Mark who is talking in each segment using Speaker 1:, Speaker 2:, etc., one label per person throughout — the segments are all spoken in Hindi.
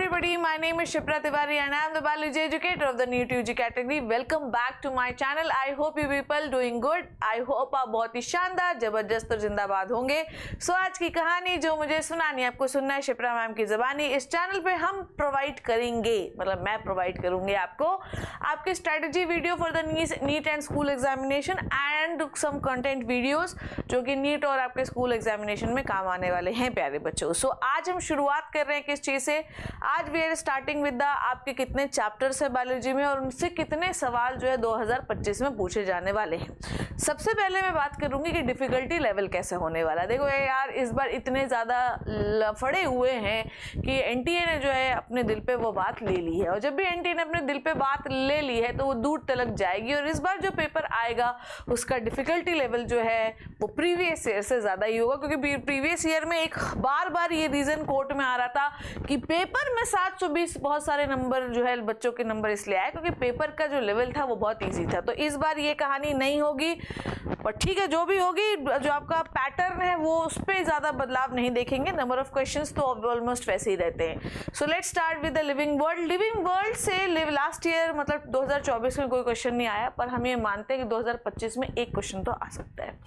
Speaker 1: everybody, my name is Shipra Tiwari and I am the biology educator of the new 2G category. Welcome back to my channel. I hope you people doing good. I hope आप बहुत ही शानदार, जबरदस्त और जिंदाबाद होंगे. So आज की कहानी जो मुझे सुनानी है, आपको सुनना है शिप्रा मैम की ज़बानी. इस चैनल पे हम प्रोवाइड करेंगे, मतलब मैं प्रोवाइड करूंगी आपको आपकी strategy video for the NEET and school examination and some content videos जो कि नीट और आपके स्कूल एग्जामिनेशन में काम आने वाले हैं प्यारे बच्चों. सो आज हम शुरुआत कर रहे हैं किस चीज़ से. आज we are starting with the आपके कितने चैप्टर्स है बायोलॉजी में और उनसे कितने सवाल जो है 2025 में पूछे जाने वाले हैं. सबसे पहले मैं बात करूंगी कि डिफिकल्टी लेवल कैसे होने वाला है. देखो यार, इस बार इतने ज़्यादा लफड़े हुए हैं कि एनटीए ने जो है अपने दिल पे वो बात ले ली है, और जब भी एनटीए ने अपने दिल पे बात ले ली है तो वो दूर तलक जाएगी. और इस बार जो पेपर आएगा उसका डिफिकल्टी लेवल जो है वो प्रीवियस ईयर से ज़्यादा ही होगा, क्योंकि प्रीवियस ईयर में एक बार ये रीज़न कोर्ट में आ रहा था कि पेपर में 720 बहुत सारे नंबर जो है बच्चों के नंबर इसलिए आए क्योंकि पेपर का जो लेवल था वो बहुत ईजी था. तो इस बार ये कहानी नहीं होगी, पर ठीक है, जो भी होगी, जो आपका पैटर्न है वो उस पर ज़्यादा बदलाव नहीं देखेंगे. नंबर ऑफ क्वेश्चंस तो ऑलमोस्ट वैसे ही रहते हैं. So let's start with the living world. Living world से लास्ट ईयर मतलब 2024 में कोई क्वेश्चन नहीं आया, पर हम ये मानते हैं कि 2025 में एक क्वेश्चन तो आ सकता है.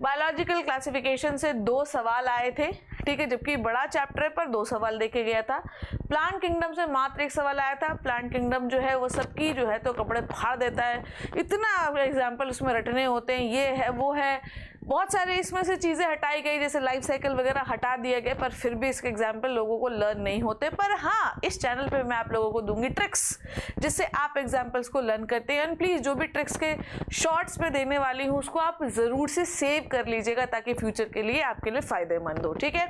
Speaker 1: बायोलॉजिकल क्लासिफिकेशन से 2 सवाल आए थे, ठीक है, जबकि बड़ा चैप्टर है पर 2 सवाल देखे गया था. प्लांट किंगडम से मात्र 1 सवाल आया था. प्लांट किंगडम जो है वो सबकी जो है तो कपड़े फाड़ देता है, इतना एग्जाम्पल उसमें रटने होते हैं, ये है वो है, बहुत सारे इसमें से चीज़ें हटाई गई, जैसे लाइफ साइकिल वगैरह हटा दिए गए, पर फिर भी इसके एग्जाम्पल लोगों को लर्न नहीं होते. पर हाँ, इस चैनल पे मैं आप लोगों को दूंगी ट्रिक्स जिससे आप एग्जाम्पल्स को लर्न करते हैं. एंड प्लीज़ जो भी ट्रिक्स के शॉर्ट्स में देने वाली हूँ उसको आप ज़रूर से सेव कर लीजिएगा ताकि फ्यूचर के लिए आपके लिए फ़ायदेमंद हो, ठीक है.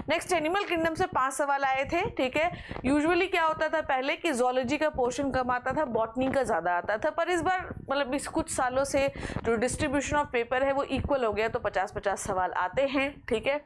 Speaker 1: नेक्स्ट, एनिमल किंगडम से 5 सवाल आए थे, ठीक है. यूजुअली क्या होता था पहले कि जूलॉजी का पोर्शन कम आता था, बॉटनी का ज़्यादा आता था, पर इस बार मतलब इस कुछ सालों से जो डिस्ट्रीब्यूशन ऑफ पेपर है वो इक्वल हो गया, तो 50-50 सवाल आते हैं, ठीक है.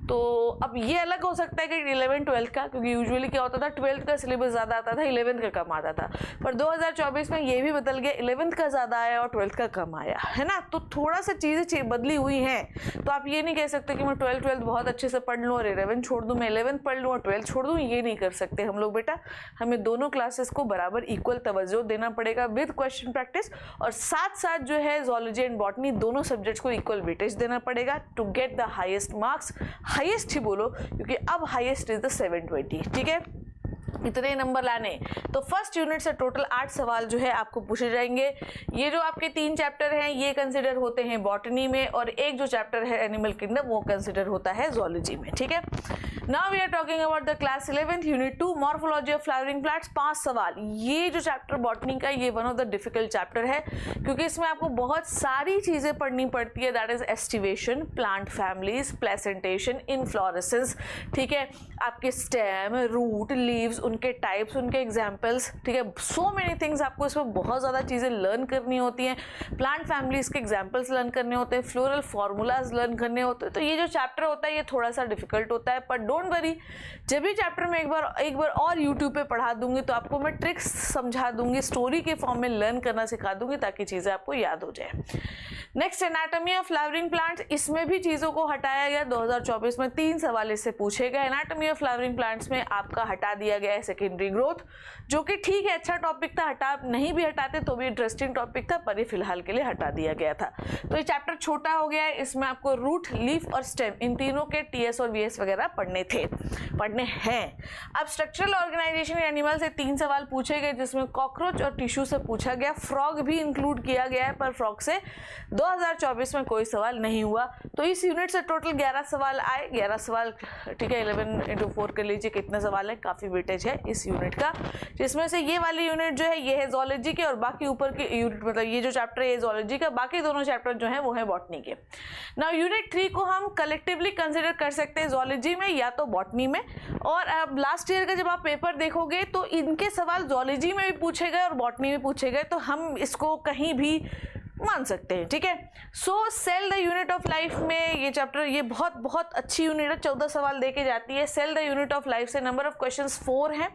Speaker 1: तो अब ये अलग हो सकता है कि 11-12 का, क्योंकि यूजुअली क्या होता था 12th का सिलेबस ज़्यादा आता था, 11th का कम आता था, पर 2024 में ये भी बदल गया, 11th का ज़्यादा आया और 12th का कम आया, है ना. तो थोड़ा सा चीज़ें बदली हुई हैं. तो आप ये नहीं कह सकते कि मैं 12th बहुत अच्छे से पढ़ लूँ और 11th छोड़ दूँ, मैं 11th पढ़ लूँ और 12th छोड़ दूँ, ये नहीं कर सकते हम लोग बेटा. हमें दोनों क्लासेस को बराबर इक्वल तवज्जो देना पड़ेगा विद क्वेश्चन प्रैक्टिस, और साथ साथ जो है जूलॉजी एंड बॉटनी दोनों सब्जेक्ट्स को इक्वल वेटेज देना पड़ेगा to get the highest marks. Highest ही बोलो क्योंकि अब हाईएस्ट इज द 720, ठीक है. इतने नंबर लाने. तो फर्स्ट यूनिट से टोटल 8 सवाल जो है आपको पूछे जाएंगे. ये जो आपके 3 चैप्टर हैं ये कंसिडर होते हैं बॉटनी में, और एक जो चैप्टर है एनिमल किंगडम वो कंसिडर होता है जूलॉजी में, ठीक है. Now we are talking about the class 11th unit 2 morphology of flowering plants. 5 सवाल. ये जो चैप्टर बॉटनी का ये one of the difficult chapter है, क्योंकि इसमें आपको बहुत सारी चीजें पढ़नी पड़ती है. That is aestivation, plant families, placentation, inflorescence, ठीक है, आपके स्टेम, रूट, लीव्स, उनके टाइप्स, उनके एग्जाम्पल्स, ठीक है. सो मेनी थिंग्स आपको इसमें बहुत ज़्यादा चीज़ें लर्न करनी होती हैं. प्लांट फैमिलीज के एग्जाम्पल्स लर्न करने होते हैं, फ्लोरल फार्मूलाज लर्न करने होते हैं. तो ये जो चैप्टर होता है ये थोड़ा सा डिफिकल्ट होता है, पर डोंट वरी, जब भी चैप्टर में एक बार और यूट्यूब पे पढ़ा दूंगी तो आपको मैं ट्रिक्स समझा दूंगी, स्टोरी के फॉर्म में लर्न करना सिखा दूंगी ताकि चीज़ें आपको याद हो जाए. Next, anatomy of flowering plants. इसमें भी चीज़ों को हटाया गया. 2024 में 3 सवाल इससे पूछे गए. एनाटॉमी ऑफ फ्लावरिंग प्लांट्स में आपका हटा दिया गया है सेकेंडरी ग्रोथ, जो कि ठीक है, अच्छा टॉपिक था, हटा नहीं भी हटाते तो भी इंटरेस्टिंग टॉपिक था, पर ये फिलहाल के लिए हटा दिया गया था. तो ये चैप्टर छोटा हो गया है. इसमें आपको रूट, लीफ और स्टेम इन तीनों के टीएस और वीएस वगैरह पढ़ने हैं. अब स्ट्रक्चरल ऑर्गेनाइजेशन एनिमल से 3 सवाल पूछे गए, जिसमें कॉकरोच और टिश्यू से पूछा गया. फ्रॉग भी इंक्लूड किया गया है, पर फ्रॉग से 2024 में कोई सवाल नहीं हुआ. तो इस यूनिट से टोटल 11 सवाल आए. 11 सवाल, ठीक है, 11 × 4 कर लीजिए कितने सवाल है. काफ़ी वेटेज है इस यूनिट का, जिसमें से ये वाली यूनिट जो है ये है जूलॉजी के, और बाकी ऊपर के यूनिट मतलब ये जो चैप्टर है जूलॉजी का, बाकी दोनों चैप्टर जो है वो है बॉटनी के. नाउ यूनिट 3 को हम कलेक्टिवली कंसिडर कर सकते हैं जूलॉजी में या तो बॉटनी में. और अब लास्ट ईयर का जब आप पेपर देखोगे तो इनके सवाल जूलॉजी में भी पूछे गए और बॉटनी में पूछे गए, तो हम इसको कहीं भी मान सकते हैं, ठीक है. So cell the unit of life में ये चैप्टर ये बहुत अच्छी यूनिट है. 14 सवाल देके जाती है. Cell the unit of life से नंबर ऑफ क्वेश्चंस 4 हैं.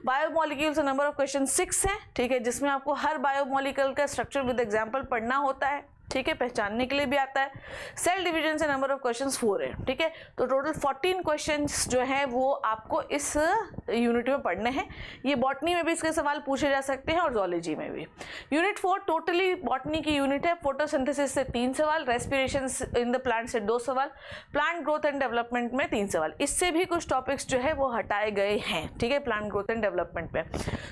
Speaker 1: बायोमोलिक्यूल से नंबर ऑफ क्वेश्चन 6 है, ठीक है, जिसमें आपको हर बायोमोलिक्यूल का स्ट्रक्चर विद एग्जांपल पढ़ना होता है. ठीक है, पहचानने के लिए भी आता है। सेल डिवीजन से नंबर ऑफ क्वेश्चंस 4 है, ठीक है। तो टोटल 14 क्वेश्चंस जो है वो आपको इस यूनिट में पढ़ने हैं। ये बॉटनी में भी इसके सवाल पूछे जा सकते हैं और जूलॉजी में भी। यूनिट 4 टोटली बॉटनी की यूनिट है। फोटोसिंथेसिस से 3 सवाल, रेस्पिरेशन इन द प्लांट से 2 सवाल, प्लांट ग्रोथ एंड डेवलपमेंट में 3 सवाल। इससे भी कुछ टॉपिक्स जो है वो हटाए गए हैं, ठीक है, प्लांट ग्रोथ एंड डेवलपमेंट में।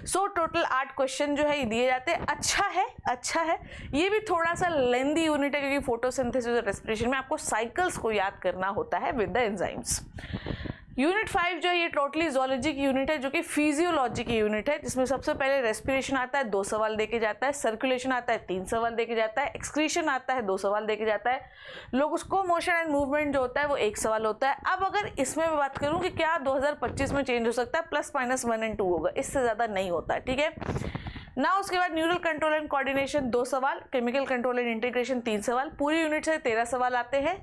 Speaker 1: सो टोटल 8 क्वेश्चन जो है ये दिए जाते हैं। अच्छा है। ये भी थोड़ा सा लेंदी यूनिट है क्योंकि फोटोसिंथेसिस और रेस्पिरेशन में आपको साइकिल्स को याद करना होता है विद द एंजाइम्स। यूनिट 5 जो है ये टोटली जूलॉजी की यूनिट है, जो कि फिजियोलॉजी की यूनिट है, जिसमें सबसे पहले रेस्पिरेशन आता है, 2 सवाल देके जाता है, सर्कुलेशन आता है, 3 सवाल देके जाता है, एक्सक्रीशन आता है, 2 सवाल देके जाता है, लोको मोशन एंड मूवमेंट जो होता है वो 1 सवाल होता है। अब अगर इसमें मैं बात करूं कि क्या 2025 में चेंज हो सकता है, ±1 और 2 होगा, इससे ज़्यादा नहीं होता है, ठीक है ना। उसके बाद न्यूरल कंट्रोल एंड कोऑर्डिनेशन 2 सवाल, केमिकल कंट्रोल एंड इंटीग्रेशन 3 सवाल, पूरी यूनिट से 13 सवाल आते हैं।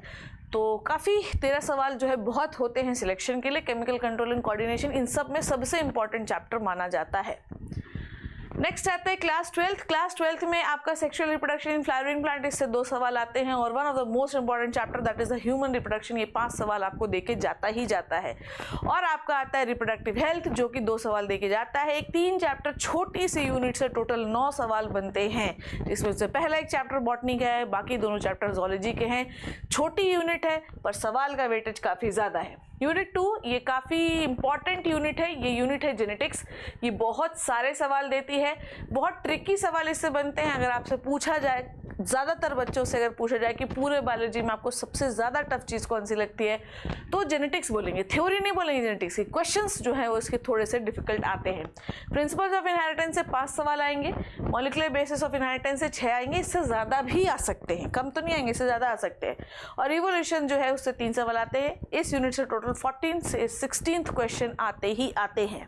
Speaker 1: तो काफ़ी 13 सवाल जो है बहुत होते हैं सिलेक्शन के लिए। Chemical control and coordination in सब में सबसे इंपॉर्टेंट चैप्टर माना जाता है। नेक्स्ट आता है क्लास 12। क्लास 12 में आपका sexual reproduction in flowering plant, इससे 2 सवाल आते हैं। और one of the most important chapter that is the human reproduction, ये 5 सवाल आपको देके जाता ही जाता है। और आपका आता है रिप्रोडक्टिव हेल्थ, जो कि 2 सवाल देके जाता है। एक 3 चैप्टर छोटी सी यूनिट से टोटल 9 सवाल बनते हैं, जिसमें से पहला एक चैप्टर बॉटनी का है, बाकी दोनों चैप्टर जूलॉजी के हैं। छोटी यूनिट है पर सवाल का वेटेज काफ़ी ज़्यादा है। यूनिट 2 ये काफ़ी इंपॉर्टेंट यूनिट है, ये यूनिट है जेनेटिक्स। ये बहुत सारे सवाल देती है, बहुत ट्रिकी सवाल इससे बनते हैं। अगर आपसे पूछा जाए, ज़्यादातर बच्चों से अगर पूछा जाए कि पूरे बायोलॉजी में आपको सबसे ज़्यादा टफ चीज़ कौन सी लगती है, तो जेनेटिक्स बोलेंगे, थ्योरी नहीं बोलेंगे। जेनेटिक्स के क्वेश्चंस जो है वो इसके थोड़े से डिफिकल्ट आते हैं। प्रिंसिपल्स ऑफ इनहेरिटेंस से 5 सवाल आएंगे, मॉलिक्यूलर बेसिस ऑफ इनहेरिटेंस से 6 आएंगे, इससे ज़्यादा भी आ सकते हैं, कम तो नहीं आएंगे, इससे ज़्यादा आ सकते हैं। और इवोल्यूशन जो है उससे 3 सवाल आते हैं। इस यूनिट से टोटल 14 से 16 क्वेश्चन आते ही आते हैं।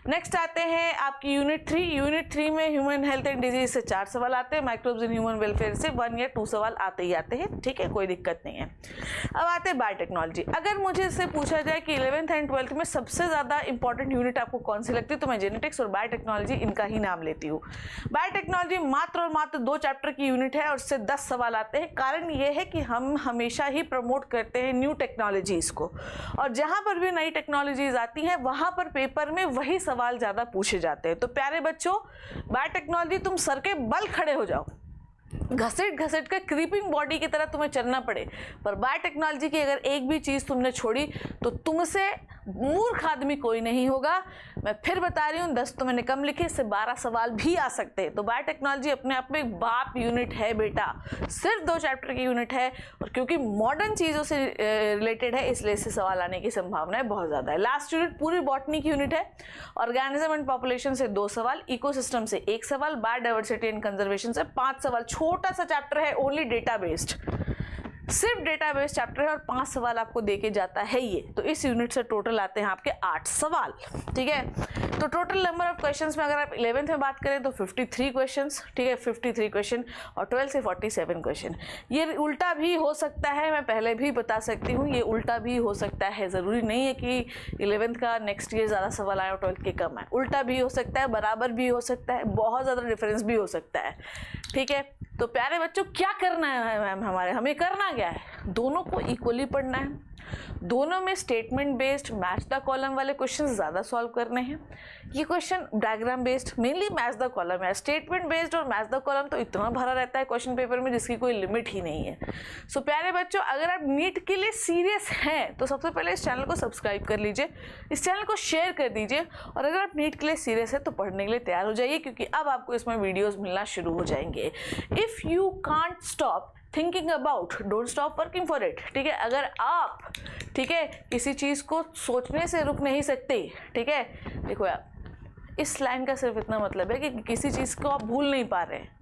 Speaker 1: नेक्स्ट आते हैं आपकी यूनिट 3। यूनिट 3 में ह्यूमन हेल्थ एंड डिजीज से 4 सवाल आते हैं, माइक्रोब्स इन ह्यूमन वेलफेयर से 1 या 2 सवाल आते ही आते हैं, ठीक है, कोई दिक्कत नहीं है। अब आते हैं बायोटेक्नोलॉजी। अगर मुझे इससे पूछा जाए कि 11th एंड 12th में सबसे ज़्यादा इंपॉर्टेंट यूनिट आपको कौन सी लगती है, तो मैं जेनेटिक्स और बायोटेक्नोलॉजी इनका ही नाम लेती हूँ। बायोटेक्नोलॉजी मात्र और मात्र 2 चैप्टर की यूनिट है और उससे 10 सवाल आते हैं। कारण ये है कि हम हमेशा ही प्रमोट करते हैं न्यू टेक्नोलॉजीज़ को, और जहाँ पर भी नई टेक्नोलॉजीज आती हैं वहाँ पर पेपर में वही सवाल ज़्यादा पूछे जाते हैं। तो प्यारे बच्चों, बायोटेक्नोलॉजी तुम सर के बल खड़े हो जाओ, घसीट घसीट कर क्रीपिंग बॉडी की तरह तुम्हें चलना पड़े, पर बायोटेक्नोलॉजी की अगर एक भी चीज़ तुमने छोड़ी तो तुमसे मूर्ख आदमी कोई नहीं होगा। मैं फिर बता रही हूँ, 10 तो मैंने कम लिखे, इससे 12 सवाल भी आ सकते हैं। तो बायोटेक्नोलॉजी अपने आप में एक बाप यूनिट है बेटा, सिर्फ 2 चैप्टर की यूनिट है, और क्योंकि मॉडर्न चीज़ों से रिलेटेड है इसलिए इससे सवाल आने की संभावनाएं बहुत ज़्यादा है। लास्ट यूनिट पूरी बॉटनी की यूनिट है। ऑर्गेनिज्म एंड पॉपुलेशन से 2 सवाल, इकोसिस्टम से 1 सवाल, बायोडाइवर्सिटी एंड कंजर्वेशन से 5 सवाल। छोटा सा चैप्टर है, ओनली डेटा बेस्ड, सिर्फ डेटाबेस चैप्टर है और 5 सवाल आपको देके जाता है ये। तो इस यूनिट से टोटल आते हैं आपके 8 सवाल, ठीक है। तो टोटल नंबर ऑफ क्वेश्चंस में अगर आप 11th में बात करें तो 53 क्वेश्चंस, ठीक है, 53 क्वेश्चन, और 12 से 47 क्वेश्चन। ये उल्टा भी हो सकता है, मैं पहले भी बता सकती हूँ, ये उल्टा भी हो सकता है। ज़रूरी नहीं है कि 11th का नेक्स्ट ईयर ज़्यादा सवाल आए और 12th के कम आए। उल्टा भी हो सकता है, बराबर भी हो सकता है, बहुत ज़्यादा डिफरेंस भी हो सकता है, ठीक है। तो प्यारे बच्चों, क्या करना है मैम हमें करना क्या है, दोनों को इक्वली पढ़ना है। दोनों में statement based match the column वाले क्वेश्चन ज़्यादा सॉल्व करने हैं। ये question diagram based, mainly match the column है। स्टेटमेंट बेस्ड और मैच द कॉलम तो इतना भरा रहता है क्वेश्चन पेपर में जिसकी कोई लिमिट ही नहीं है। सो प्यारे बच्चों, अगर आप नीट के लिए सीरियस हैं तो सबसे पहले इस चैनल को सब्सक्राइब कर लीजिए, इस चैनल को शेयर कर दीजिए, और अगर आप नीट के लिए सीरियस है तो पढ़ने के लिए तैयार हो जाइए, क्योंकि अब आपको इसमें वीडियोज़ मिलना शुरू हो जाएंगे। If you can't stop thinking about, don't stop working for it, ठीक है। अगर आप, ठीक है, किसी चीज़ को सोचने से रुक नहीं सकते, ठीक है, देखो यार, इस लाइन का सिर्फ इतना मतलब है कि किसी चीज़ को आप भूल नहीं पा रहे हैं,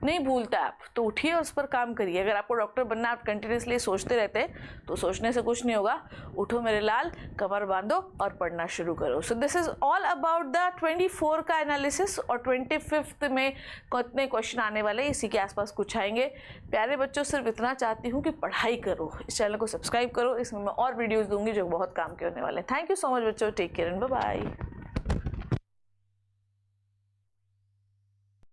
Speaker 1: नहीं भूलता आप, तो उठिए उस पर काम करिए। अगर आपको डॉक्टर बनना, आप कंटिन्यूसली सोचते रहते हैं तो सोचने से कुछ नहीं होगा। उठो मेरे लाल, कमर बांधो और पढ़ना शुरू करो। So this is all about the 24 का एनालिसिस, और 25th में कितने क्वेश्चन आने वाले इसी के आसपास कुछ आएंगे। प्यारे बच्चों, सिर्फ इतना चाहती हूँ कि पढ़ाई करो, इस चैनल को सब्सक्राइब करो, इसमें मैं और वीडियोज़ दूंगी जो बहुत काम के होने वाले हैं। थैंक यू सो मच बच्चों, take care and bye bye.